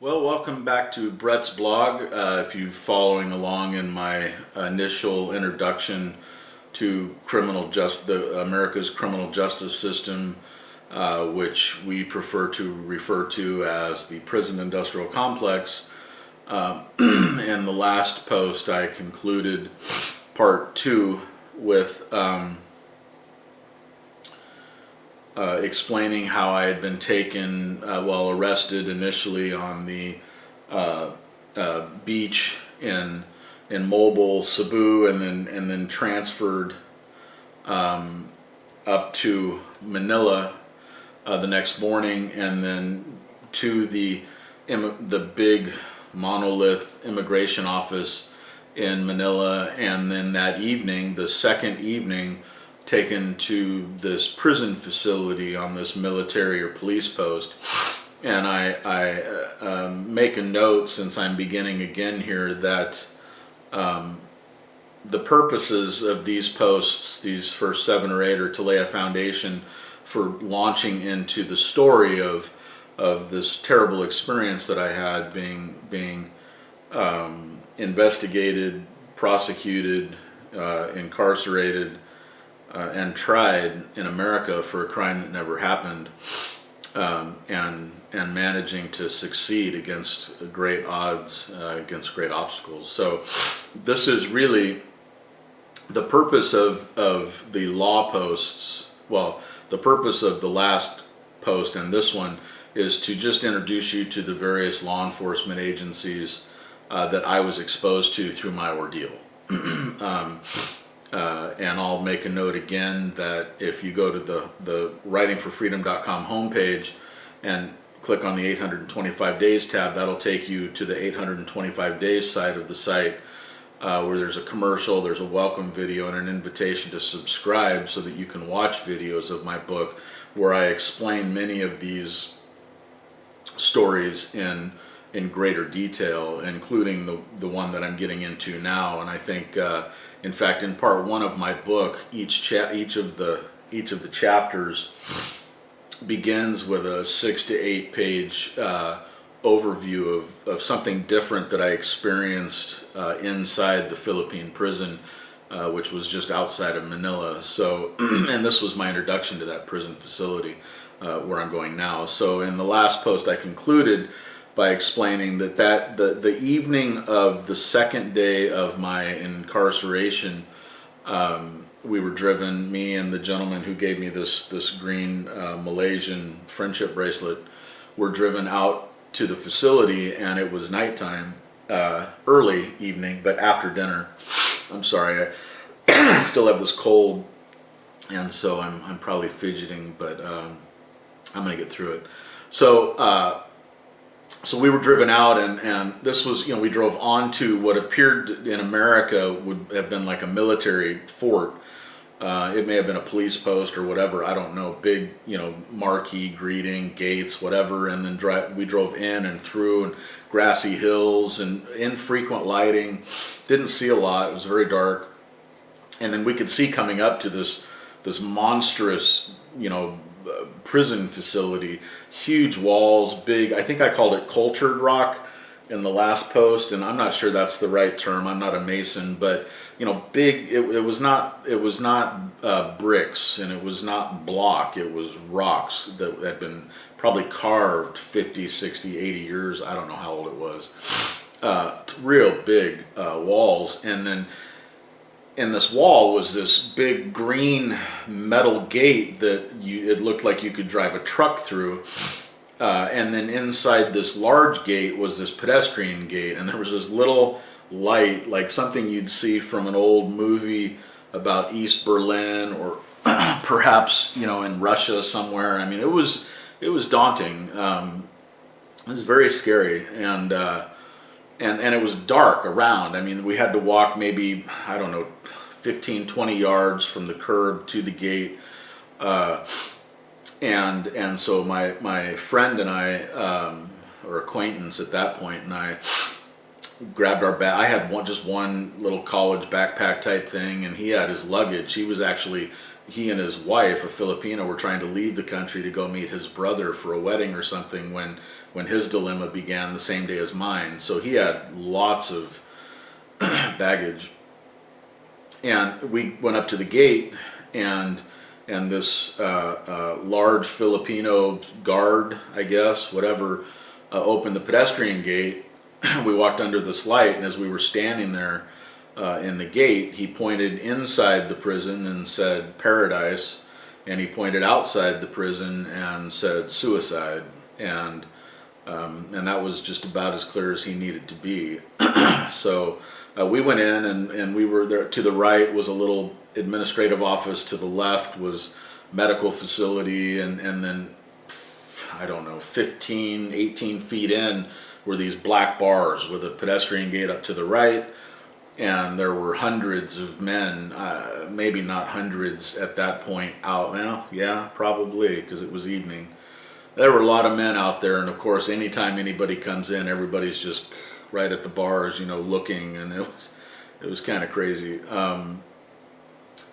Well, welcome back to Brett's blog. If you're following along in my initial introduction to America's criminal justice system, which we prefer to refer to as the prison industrial complex, in the last post I concluded part two with explaining how I had been taken, arrested initially on the beach in Mobile, Cebu, and then transferred up to Manila the next morning, and then to the big monolith immigration office in Manila, and then that evening, the second evening, taken to this prison facility on this military or police post. And I make a note, since I'm beginning again here, that the purposes of these posts, these first 7 or 8, are to lay a foundation for launching into the story of this terrible experience that I had being investigated, prosecuted, incarcerated, and tried in America for a crime that never happened, and managing to succeed against great odds, against great obstacles. So this is really the purpose of the law posts. Well, the purpose of the last post and this one is to just introduce you to the various law enforcement agencies that I was exposed to through my ordeal. And I'll make a note again that if you go to the writingforfreedom.com homepage and click on the 825 days tab, that'll take you to the 825 days side of the site, where there's a commercial, there's a welcome video, and an invitation to subscribe so that you can watch videos of my book where I explain many of these stories in greater detail, including the one that I'm getting into now. And I think in fact, in part 1 of my book, each of the chapters begins with a 6 to 8 page overview of something different that I experienced inside the Philippine prison, which was just outside of Manila. So, and this was my introduction to that prison facility where I'm going now. So, in the last post, I concluded by explaining that the evening of the second day of my incarceration, we were driven, me and the gentleman who gave me this green Malaysian friendship bracelet, were driven out to the facility, and it was nighttime, early evening, but after dinner. I'm sorry, I still have this cold, and so I'm probably fidgeting, but I'm going to get through it. So we were driven out, and this was, we drove onto what appeared in America would have been like a military fort. It may have been a police post or whatever, I don't know, big, marquee, greeting, gates, whatever, and then we drove in and through, and grassy hills and infrequent lighting, didn't see a lot, it was very dark, and then we could see coming up to this monstrous, prison facility, huge walls, big, I think I called it cultured rock in the last post, and I'm not sure that's the right term, I'm not a mason, but big, it was not bricks, and it was not block, it was rocks that had been probably carved 50, 60, 80 years, I don't know how old it was, real big walls. And then in this wall was this big green metal gate that it looked like you could drive a truck through. And then inside this large gate was this pedestrian gate, and there was this little light, like something you'd see from an old movie about East Berlin, or perhaps, in Russia somewhere. I mean, it was daunting. It was very scary, and it was dark around. I mean, we had to walk maybe, 15, 20 yards from the curb to the gate. And so my friend and I, or acquaintance at that point, and I grabbed our bag. I had just one little college backpack type thing, and he had his luggage. He and his wife, a Filipino, were trying to leave the country to go meet his brother for a wedding or something when his dilemma began the same day as mine. So he had lots of baggage. And we went up to the gate, and this large Filipino guard, I guess, whatever, opened the pedestrian gate. We walked under this light, and as we were standing there in the gate, he pointed inside the prison and said paradise, and he pointed outside the prison and said suicide, and that was just about as clear as he needed to be. So we went in, and we were there. To the right was a little administrative office. To the left was medical facility, and then, I don't know, 15, 18 feet in were these black bars with a pedestrian gate up to the right, and there were hundreds of men, maybe not hundreds at that point out. Well, yeah, probably, because it was evening. There were a lot of men out there, and of course, anytime anybody comes in, everybody's just right at the bars, looking, and it was kind of crazy.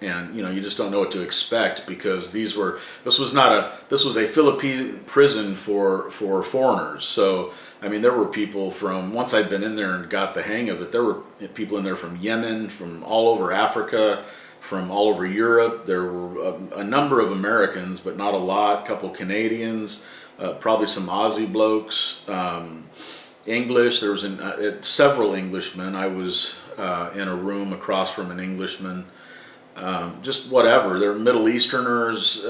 And you just don't know what to expect, because this was a Philippine prison for foreigners. So I mean, there were people from, once I'd been in there and got the hang of it, there were people in there from Yemen, from all over Africa, from all over Europe. There were a number of Americans, but not a lot. A couple Canadians, probably some Aussie blokes, English. There was several Englishmen. I was in a room across from an Englishman. Just whatever. There were Middle Easterners.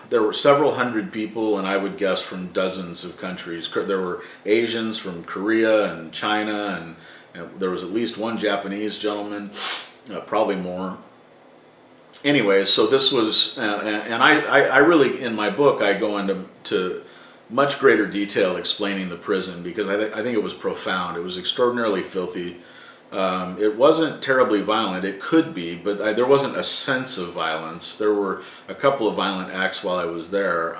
There were several hundred people, and I would guess from dozens of countries. There were Asians from Korea and China, and there was at least one Japanese gentleman, probably more. Anyways, so this was, and I really, in my book, I go into much greater detail explaining the prison, because I think it was profound. It was extraordinarily filthy. It wasn't terribly violent. It could be, but there wasn't a sense of violence. There were a couple of violent acts while I was there,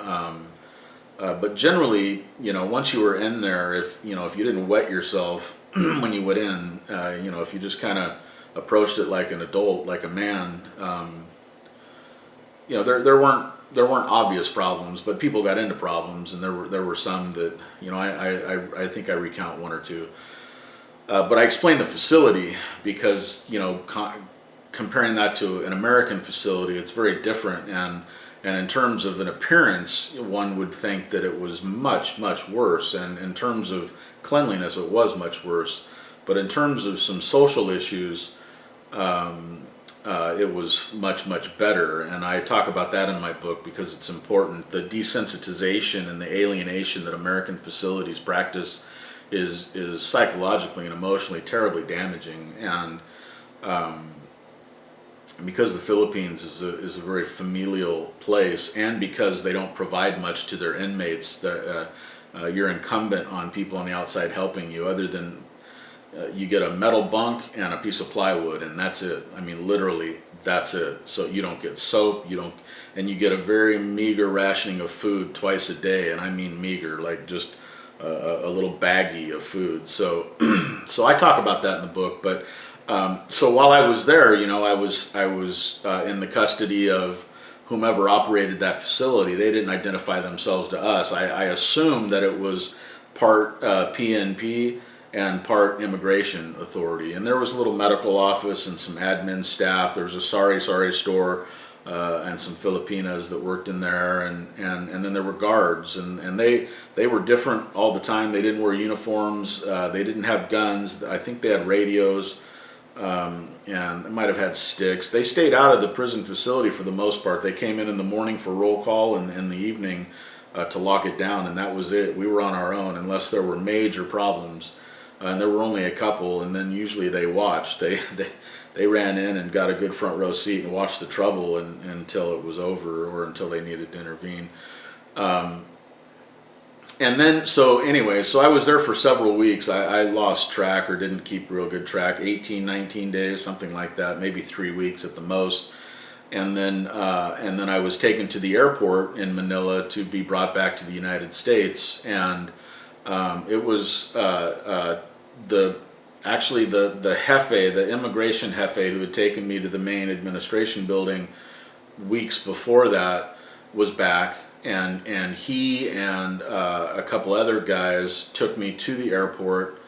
but generally, once you were in there, if you didn't wet yourself when you went in, if you just kind of approached it like an adult, like a man, there weren't obvious problems, but people got into problems, and there were some that I think I recount one or two. But I explained the facility because, comparing that to an American facility, it's very different. And in terms of an appearance, one would think that it was much, much worse. And in terms of cleanliness, it was much worse. But in terms of some social issues, it was much, much better. And I talk about that in my book because it's important. The desensitization and the alienation that American facilities practice is psychologically and emotionally terribly damaging, and because the Philippines is a very familial place, and because they don't provide much to their inmates, you're incumbent on people on the outside helping you, other than you get a metal bunk and a piece of plywood, and that's it. I mean, literally, that's it. So you don't get soap, and you get a very meager rationing of food twice a day, and I mean meager, like just a little baggie of food. So I talk about that in the book. But so while I was there, I was in the custody of whomever operated that facility. They didn't identify themselves to us. I assumed that it was part PNP and part immigration authority. And there was a little medical office and some admin staff. There was a sari store. And some Filipinos that worked in there, and then there were guards, and they were different all the time. They didn't wear uniforms. They didn't have guns. I think they had radios, and they might have had sticks. They stayed out of the prison facility for the most part. They came in the morning for roll call, and in the evening to lock it down, and that was it. We were on our own unless there were major problems, and there were only a couple. And then usually they watched. They ran in and got a good front row seat and watched the trouble until it was over, or until they needed to intervene. And then, so I was there for several weeks. I lost track, or didn't keep real good track, 18, 19 days, something like that, maybe 3 weeks at the most. And then I was taken to the airport in Manila to be brought back to the United States. And It was the Jefe, the immigration Jefe who had taken me to the main administration building weeks before that was back, and he and a couple other guys took me to the airport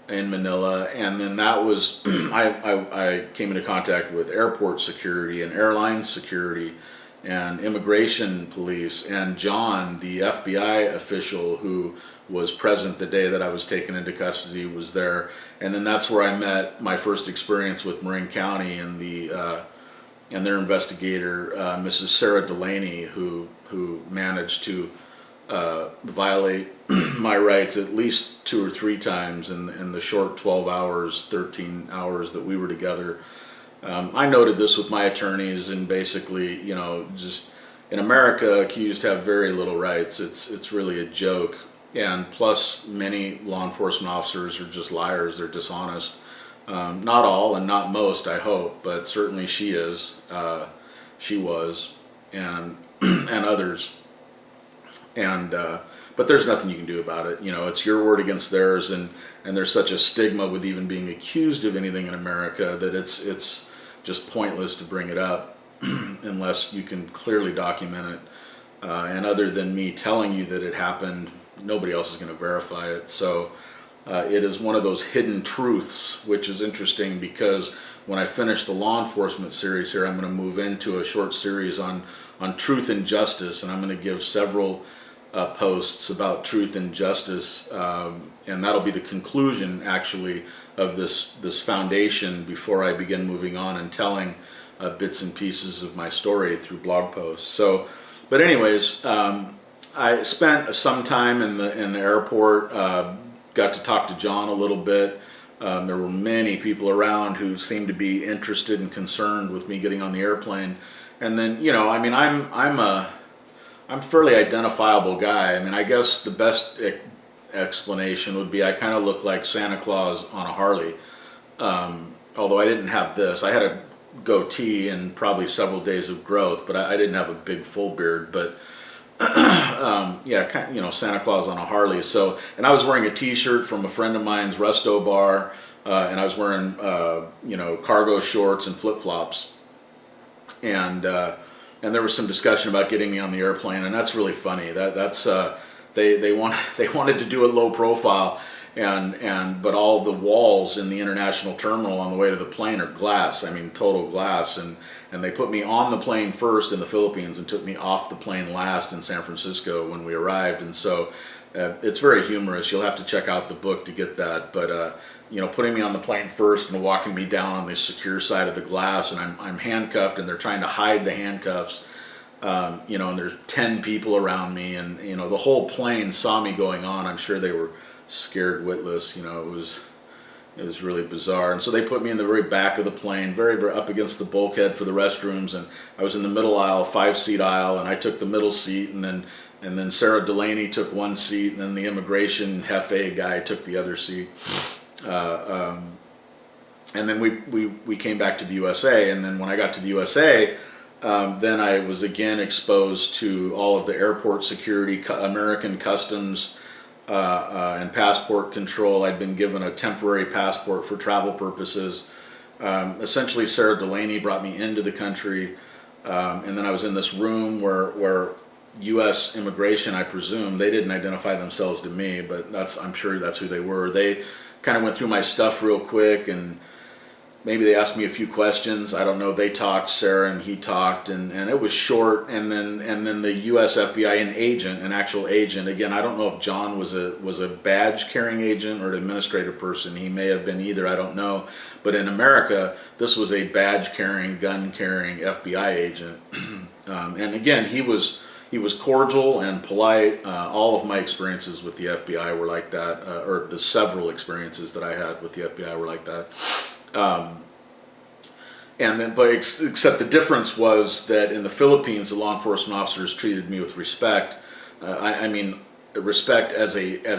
in Manila, and then that was I came into contact with airport security and airline security and immigration police, and John, the FBI official who was present the day that I was taken into custody, was there. And then that's where I met my first experience with Marin County and their investigator, Mrs. Sarah Delaney, who managed to violate my rights at least 2 or 3 times in the short 12 hours, 13 hours that we were together. I noted this with my attorneys, and basically, just in America, accused have very little rights. It's really a joke. And plus, many law enforcement officers are just liars. They're dishonest. Not all, and not most, I hope, but certainly she is. She was, and and others. And but there's nothing you can do about it. It's your word against theirs, and there's such a stigma with even being accused of anything in America that it's just pointless to bring it up unless you can clearly document it. And other than me telling you that it happened, nobody else is going to verify it. So it is one of those hidden truths, which is interesting because when I finish the law enforcement series here, I'm going to move into a short series on truth and justice, and I'm going to give several posts about truth and justice, and that'll be the conclusion actually of this foundation before I begin moving on and telling bits and pieces of my story through blog posts. So, but anyways, I spent some time in the airport, got to talk to John a little bit. There were many people around who seemed to be interested and concerned with me getting on the airplane. And then, I'm a fairly identifiable guy. I mean, I guess the best explanation would be I kind of look like Santa Claus on a Harley. Although I didn't have this. I had a goatee and probably several days of growth, but I didn't have a big full beard. But Santa Claus on a Harley. So, and I was wearing a T-shirt from a friend of mine's Resto Bar, and I was wearing cargo shorts and flip-flops, and there was some discussion about getting me on the airplane, and that's really funny. They wanted to do it low profile, but all the walls in the international terminal on the way to the plane are glass. I mean, total glass, and they put me on the plane first in the Philippines and took me off the plane last in San Francisco when we arrived. And so it's very humorous. You'll have to check out the book to get that. But putting me on the plane first and walking me down on the secure side of the glass, and I'm handcuffed, and they're trying to hide the handcuffs. And there's 10 people around me, and the whole plane saw me going on. I'm sure they were scared witless. It was really bizarre. And so they put me in the very back of the plane, very, very up against the bulkhead for the restrooms, and I was in the middle aisle, 5-seat aisle, and I took the middle seat, and then Sarah Delaney took one seat, and then the immigration Jefe guy took the other seat. And then we came back to the USA, and then when I got to the USA, then I was again exposed to all of the airport security, American customs, and passport control. I'd been given a temporary passport for travel purposes. Essentially, Sarah Delaney brought me into the country, and then I was in this room where U.S. immigration, I presume, they didn't identify themselves to me, but I'm sure that's who they were. They kind of went through my stuff real quick, and maybe they asked me a few questions. I don't know. They talked, Sarah and he talked, and it was short. And then the U.S. FBI, an actual agent. Again, I don't know if John was a badge carrying agent or an administrative person. He may have been either. I don't know. But in America, this was a badge carrying, gun carrying FBI agent. And again, he was cordial and polite. All of my experiences with the FBI were like that, or the several experiences that I had with the FBI were like that. Except the difference was that in the Philippines, the law enforcement officers treated me with respect. Respect as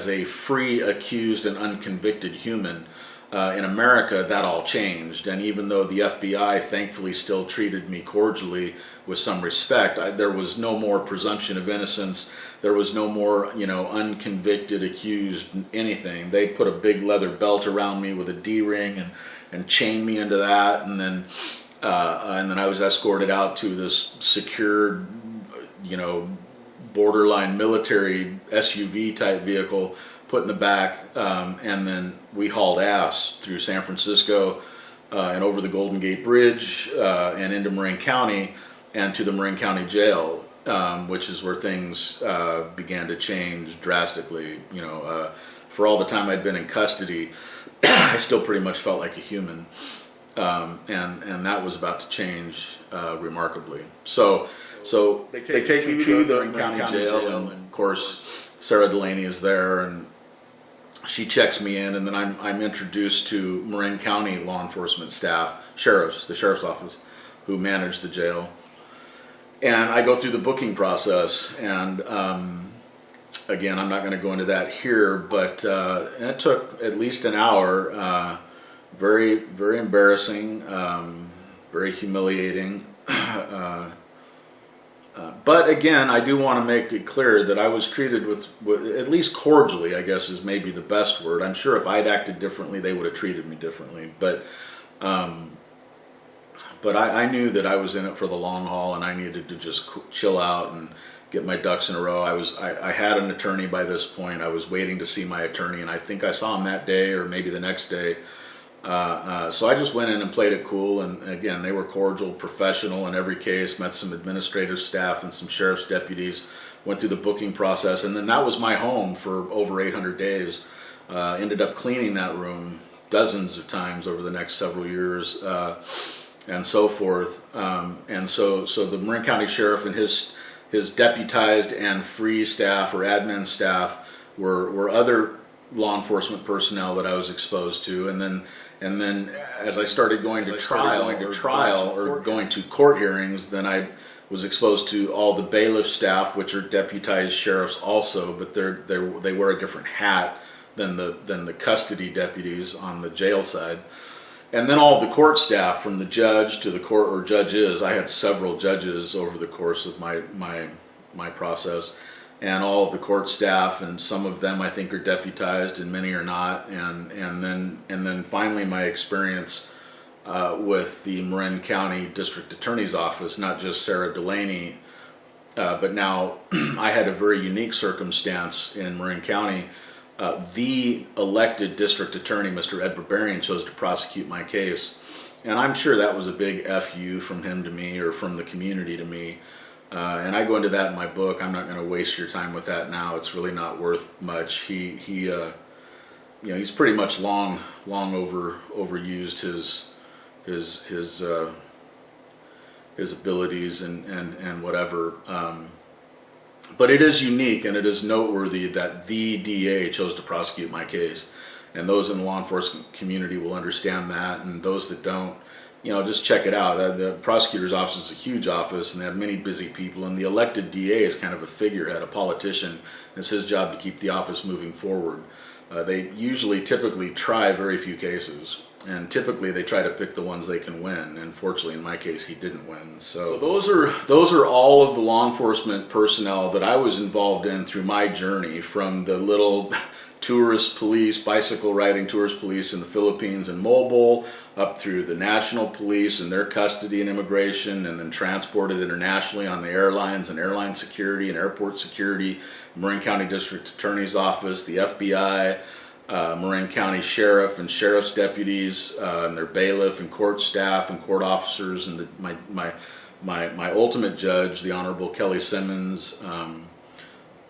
a free, accused, and unconvicted human. In America, that all changed, and even though the FBI thankfully still treated me cordially with some respect, there was no more presumption of innocence. There was no more, unconvicted, accused, anything. They put a big leather belt around me with a D-ring and chained me into that, and then I was escorted out to this secured, borderline military SUV type vehicle, put in the back, and then we hauled ass through San Francisco and over the Golden Gate Bridge and into Marin County and to the Marin County Jail, which is where things began to change drastically. For all the time I'd been in custody, I still pretty much felt like a human, and that was about to change remarkably. So they take me to the Marin County Jail, and of course Sarah Delaney is there, and she checks me in, and then I'm introduced to Marin County law enforcement staff, the sheriff's office, who manage the jail. And I go through the booking process, and again, I'm not going to go into that here, but it took at least an hour. Very, very embarrassing, very humiliating. But again, I do want to make it clear that I was treated with at least cordially, I guess is maybe the best word. I'm sure if I'd acted differently, they would have treated me differently. But I knew that I was in it for the long haul, and I needed to just chill out and get my ducks in a row. I had an attorney by this point. I was waiting to see my attorney, and I think I saw him that day or maybe the next day. So I just went in and played it cool, and again, they were cordial, professional in every case, met some administrative staff and some sheriff's deputies, went through the booking process, and then that was my home for over 800 days. Ended up cleaning that room dozens of times over the next several years, and so forth. And so the Marin County Sheriff and his deputized and free staff or admin staff were other law enforcement personnel that I was exposed to, and then as I started going to trial or going to court hearings, then I was exposed to all the bailiff staff, which are deputized sheriffs also, but they wear a different hat than the custody deputies on the jail side. And then all of the court staff, from the judge to the court or judges. I had several judges over the course of my process, and all of the court staff, and some of them I think are deputized and many are not, and then finally my experience with the Marin County District Attorney's Office, not just Sarah Delaney, but now I had a very unique circumstance in Marin County. The elected district attorney, Mr. Ed Barbarian, chose to prosecute my case, and I'm sure that was a big FU from him to me, or from the community to me. And I go into that in my book. I'm not going to waste your time with that now. It's really not worth much. He's pretty much long overused his abilities and whatever. But it is unique, and it is noteworthy that the DA chose to prosecute my case. And those in the law enforcement community will understand that, and those that don't, just check it out. The prosecutor's office is a huge office, and they have many busy people, and the elected DA is kind of a figurehead, a politician. It's his job to keep the office moving forward. They typically try very few cases, and typically they try to pick the ones they can win. And fortunately, in my case, he didn't win. So those are all of the law enforcement personnel that I was involved in through my journey, from the little tourist police, bicycle riding tourist police in the Philippines and Mobile, up through the national police and their custody and immigration, and then transported internationally on the airlines and airline security and airport security, Marin County District Attorney's Office, the FBI, Marin County Sheriff and Sheriff's deputies, and their bailiff and court staff and court officers, and my ultimate judge, the Honorable Kelly Simmons,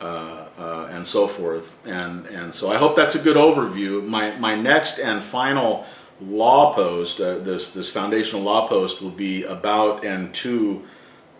and so forth. And so I hope that's a good overview. My next and final law post, this foundational law post, will be about and to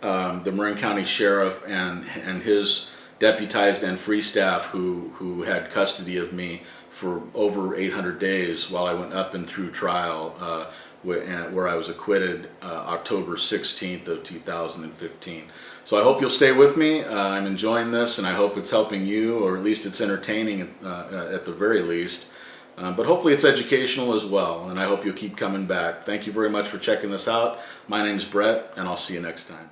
the Marin County Sheriff and his deputized and free staff who had custody of me for over 800 days while I went up and through trial, where I was acquitted October 16th of 2015. So I hope you'll stay with me. I'm enjoying this, and I hope it's helping you, or at least it's entertaining at the very least. But hopefully it's educational as well, and I hope you'll keep coming back. Thank you very much for checking this out. My name's Brett, and I'll see you next time.